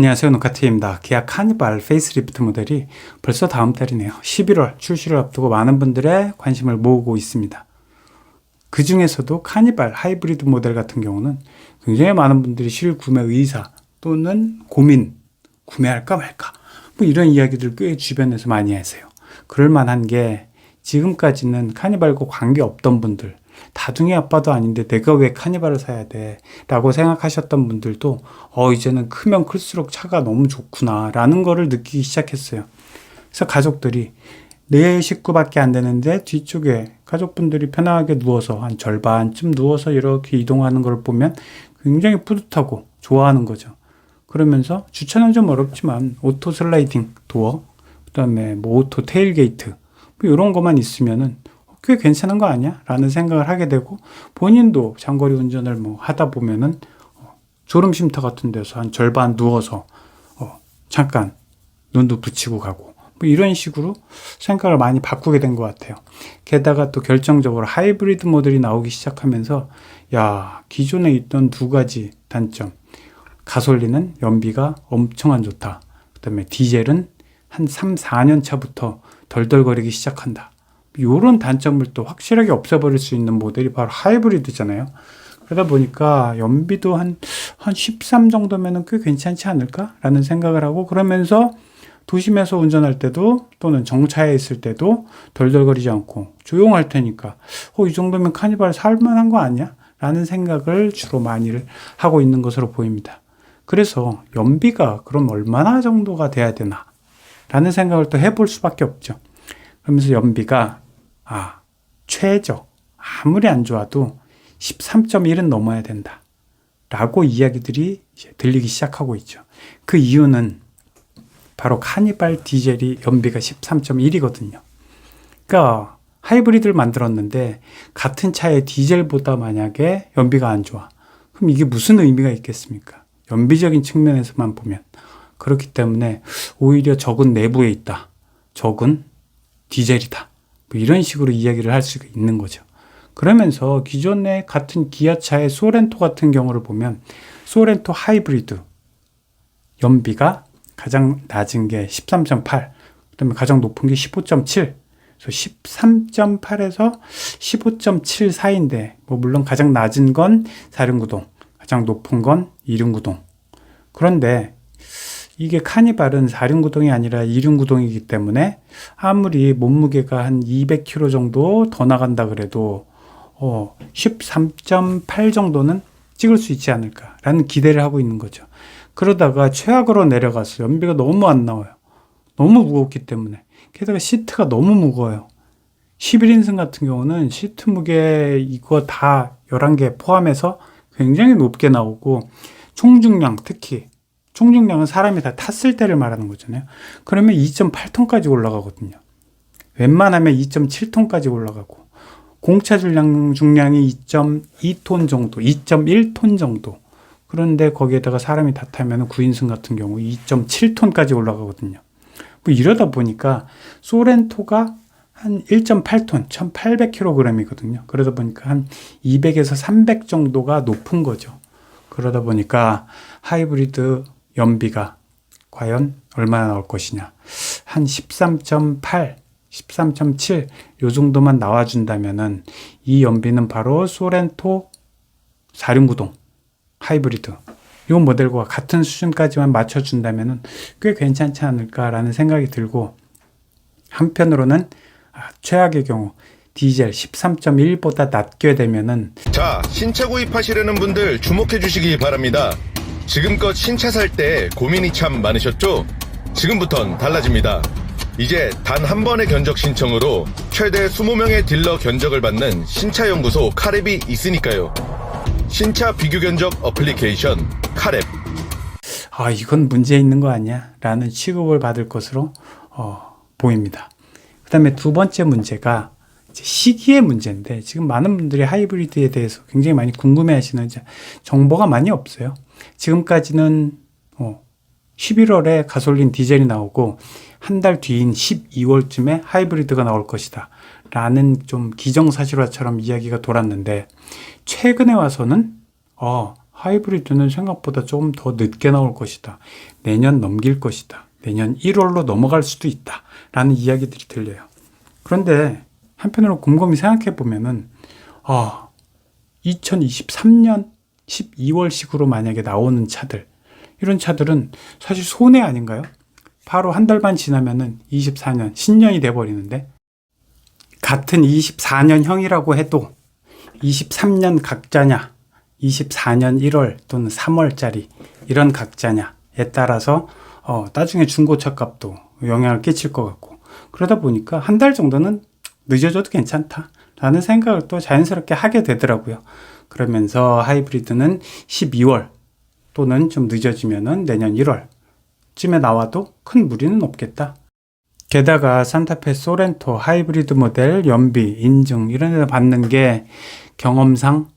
안녕하세요, 노카트입니다. 기아 카니발 페이스리프트 모델이 벌써 다음 달이네요. 11월 출시를 앞두고 많은 분들의 관심을 모으고 있습니다. 그 중에서도 카니발 하이브리드 모델 같은 경우는 굉장히 많은 분들이 실구매 의사 또는 고민, 구매할까 말까 뭐 이런 이야기들 꽤 주변에서 많이 하세요. 그럴 만한 게 지금까지는 카니발과 관계 없던 분들, 다둥이 아빠도 아닌데 내가 왜 카니발을 사야 돼? 라고 생각하셨던 분들도 이제는 크면 클수록 차가 너무 좋구나 라는 거를 느끼기 시작했어요. 그래서 가족들이 네 식구밖에 안 되는데 뒤쪽에 가족분들이 편하게 누워서 한 절반쯤 누워서 이렇게 이동하는 걸 보면 굉장히 뿌듯하고 좋아하는 거죠. 그러면서 주차는 좀 어렵지만 오토 슬라이딩 도어, 그 다음에 뭐 오토 테일게이트 뭐 이런 것만 있으면은 꽤 괜찮은 거 아니야? 라는 생각을 하게 되고 본인도 장거리 운전을 뭐 하다 보면은 졸음 쉼터 같은 데서 한 절반 누워서 잠깐 눈도 붙이고 가고 뭐 이런 식으로 생각을 많이 바꾸게 된 것 같아요. 게다가 또 결정적으로 하이브리드 모델이 나오기 시작하면서 기존에 있던 두 가지 단점, 가솔린은 연비가 엄청 안 좋다, 그 다음에 디젤은 한 3, 4년 차부터 덜덜거리기 시작한다, 이런 단점을 또 확실하게 없애버릴 수 있는 모델이 바로 하이브리드잖아요. 그러다 보니까 연비도 한 13 정도면은 꽤 괜찮지 않을까? 라는 생각을 하고, 그러면서 도심에서 운전할 때도 또는 정차에 있을 때도 덜덜거리지 않고 조용할 테니까 이 정도면 카니발 살만한 거 아니야? 라는 생각을 주로 많이 하고 있는 것으로 보입니다. 그래서 연비가 그럼 얼마나 정도가 돼야 되나? 라는 생각을 또 해볼 수밖에 없죠. 그러면서 연비가 최저 아무리 안 좋아도 13.1은 넘어야 된다 라고 이야기들이 이제 들리기 시작하고 있죠. 그 이유는 바로 카니발 디젤이 연비가 13.1이거든요. 그러니까 하이브리드를 만들었는데 같은 차의 디젤보다 만약에 연비가 안 좋아, 그럼 이게 무슨 의미가 있겠습니까? 연비적인 측면에서만 보면. 그렇기 때문에 오히려 적은 내부에 있다, 적은 디젤이다, 뭐 이런 식으로 이야기를 할 수가 있는 거죠. 그러면서 기존의 같은 기아차의 소렌토 같은 경우를 보면 소렌토 하이브리드 연비가 가장 낮은 게 13.8, 그 다음에 가장 높은 게 15.7, 그래서 13.8에서 15.7 사이인데 뭐 물론 가장 낮은 건 4륜구동, 가장 높은 건 2륜구동. 그런데 이게 카니발은 4륜구동이 아니라 2륜구동이기 때문에 아무리 몸무게가 한 200kg 정도 더 나간다 그래도 13.8 정도는 찍을 수 있지 않을까라는 기대를 하고 있는 거죠. 그러다가 최악으로 내려가서 연비가 너무 안 나와요. 너무 무겁기 때문에. 게다가 시트가 너무 무거워요. 11인승 같은 경우는 시트 무게 이거 다 11개 포함해서 굉장히 높게 나오고, 총중량, 특히 총중량은 사람이 다 탔을 때를 말하는 거잖아요. 그러면 2.8톤까지 올라가거든요. 웬만하면 2.7톤까지 올라가고, 공차 중량이 2.2톤 정도, 2.1톤 정도. 그런데 거기에다가 사람이 다 타면 9인승 같은 경우 2.7톤까지 올라가거든요. 뭐 이러다 보니까 소렌토가 한 1.8톤, 1800kg이거든요. 그러다 보니까 한 200에서 300 정도가 높은 거죠. 그러다 보니까 하이브리드 연비가 과연 얼마나 나올 것이냐. 한 13.8, 13.7 요 정도만 나와준다면은 이 연비는 바로 소렌토 4륜구동 하이브리드 이 모델과 같은 수준까지만 맞춰준다면은 꽤 괜찮지 않을까라는 생각이 들고, 한편으로는 최악의 경우 디젤 13.1보다 낮게 되면은 신차 구입하시려는 분들 주목해 주시기 바랍니다. 지금껏 신차 살 때 고민이 참 많으셨죠? 지금부턴 달라집니다. 이제 단 한 번의 견적 신청으로 최대 20명의 딜러 견적을 받는 신차연구소 카랩이 있으니까요. 신차 비교 견적 어플리케이션 카랩. 이건 문제 있는 거 아니야? 라는 취급을 받을 것으로 보입니다. 그 다음에 두 번째 문제가 이제 시기의 문제인데, 지금 많은 분들이 하이브리드에 대해서 굉장히 많이 궁금해 하시는 정보가 많이 없어요. 지금까지는 11월에 가솔린 디젤이 나오고 한 달 뒤인 12월쯤에 하이브리드가 나올 것이다 라는 좀 기정사실화처럼 이야기가 돌았는데, 최근에 와서는 하이브리드는 생각보다 조금 더 늦게 나올 것이다. 내년 넘길 것이다. 내년 1월로 넘어갈 수도 있다. 라는 이야기들이 들려요. 그런데 한편으로 곰곰이 생각해 보면은 2023년 12월식으로 만약에 나오는 차들, 이런 차들은 사실 손해 아닌가요? 바로 한 달 반 지나면은 24년 신년이 돼 버리는데, 같은 24년형이라고 해도 23년 각자냐, 24년 1월 또는 3월짜리 이런 각자냐에 따라서 나중에 중고차 값도 영향을 끼칠 것 같고, 그러다 보니까 한 달 정도는 늦어져도 괜찮다라는 생각을 또 자연스럽게 하게 되더라고요. 그러면서 하이브리드는 12월 또는 좀 늦어지면은 내년 1월쯤에 나와도 큰 무리는 없겠다. 게다가 산타페 소렌토 하이브리드 모델 연비, 인증 이런 데 받는 게 경험상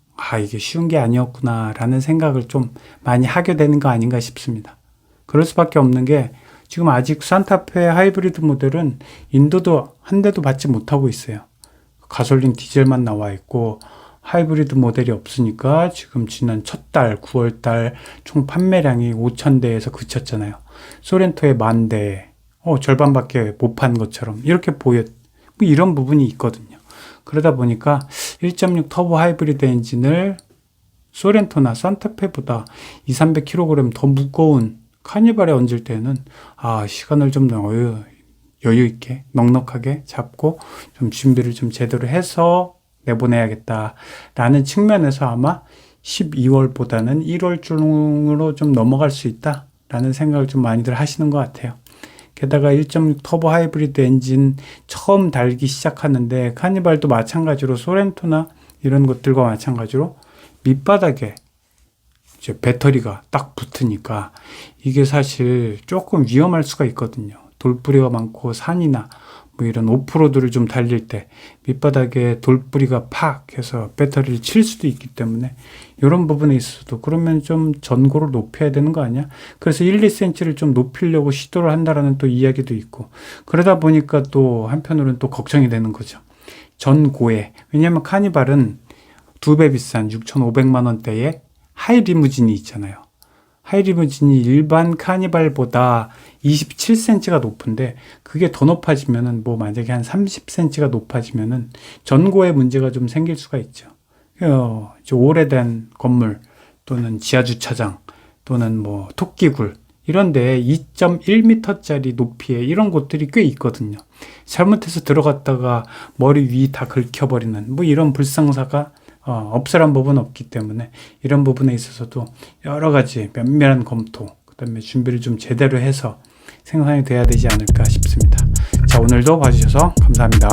이게 쉬운 게 아니었구나 라는 생각을 좀 많이 하게 되는 거 아닌가 싶습니다. 그럴 수밖에 없는 게 지금 아직 산타페 하이브리드 모델은 인도도 한 대도 받지 못하고 있어요. 가솔린 디젤만 나와 있고 하이브리드 모델이 없으니까 지금 지난 첫 달 9월달 총 판매량이 5,000대에서 그쳤잖아요. 소렌토의 10,000대, 절반밖에 못 판 것처럼 이렇게 이런 부분이 있거든요. 그러다 보니까 1.6 터보 하이브리드 엔진을 소렌토나 산타페보다 200-300kg 더 무거운 카니발에 얹을 때는 시간을 좀 여유 있게 넉넉하게 잡고 좀 준비를 좀 제대로 해서 내보내야겠다라는 측면에서 아마 12월보다는 1월 중으로 좀 넘어갈 수 있다라는 생각을 좀 많이들 하시는 것 같아요. 게다가 1.6 터보 하이브리드 엔진 처음 달기 시작하는데, 카니발도 마찬가지로 소렌토나 이런 것들과 마찬가지로 밑바닥에 이제 배터리가 딱 붙으니까 이게 사실 조금 위험할 수가 있거든요. 돌뿌리가 많고 산이나 이런 오프로드를 좀 달릴 때 밑바닥에 돌뿌리가 팍 해서 배터리를 칠 수도 있기 때문에 이런 부분에 있어서도 그러면 좀 전고를 높여야 되는 거 아니야? 그래서 1, 2cm를 좀 높이려고 시도를 한다라는 또 이야기도 있고, 그러다 보니까 또 한편으로는 또 걱정이 되는 거죠. 전고에. 왜냐하면 카니발은 2배 비싼 6,500만 원대의 하이리무진이 있잖아요. 하이리무진이 일반 카니발보다 27cm가 높은데, 그게 더 높아지면은 만약에 한 30cm가 높아지면은 전고에 문제가 좀 생길 수가 있죠. 오래된 건물 또는 지하주차장 또는 토끼굴 이런데 2.1m짜리 높이에 이런 곳들이 꽤 있거든요. 잘못해서 들어갔다가 머리 위 다 긁혀버리는 이런 불상사가 없으란 법은 없기 때문에 이런 부분에 있어서도 여러 가지 면밀한 검토, 그 다음에 준비를 좀 제대로 해서 생산이 돼야 되지 않을까 싶습니다. 자, 오늘도 봐주셔서 감사합니다.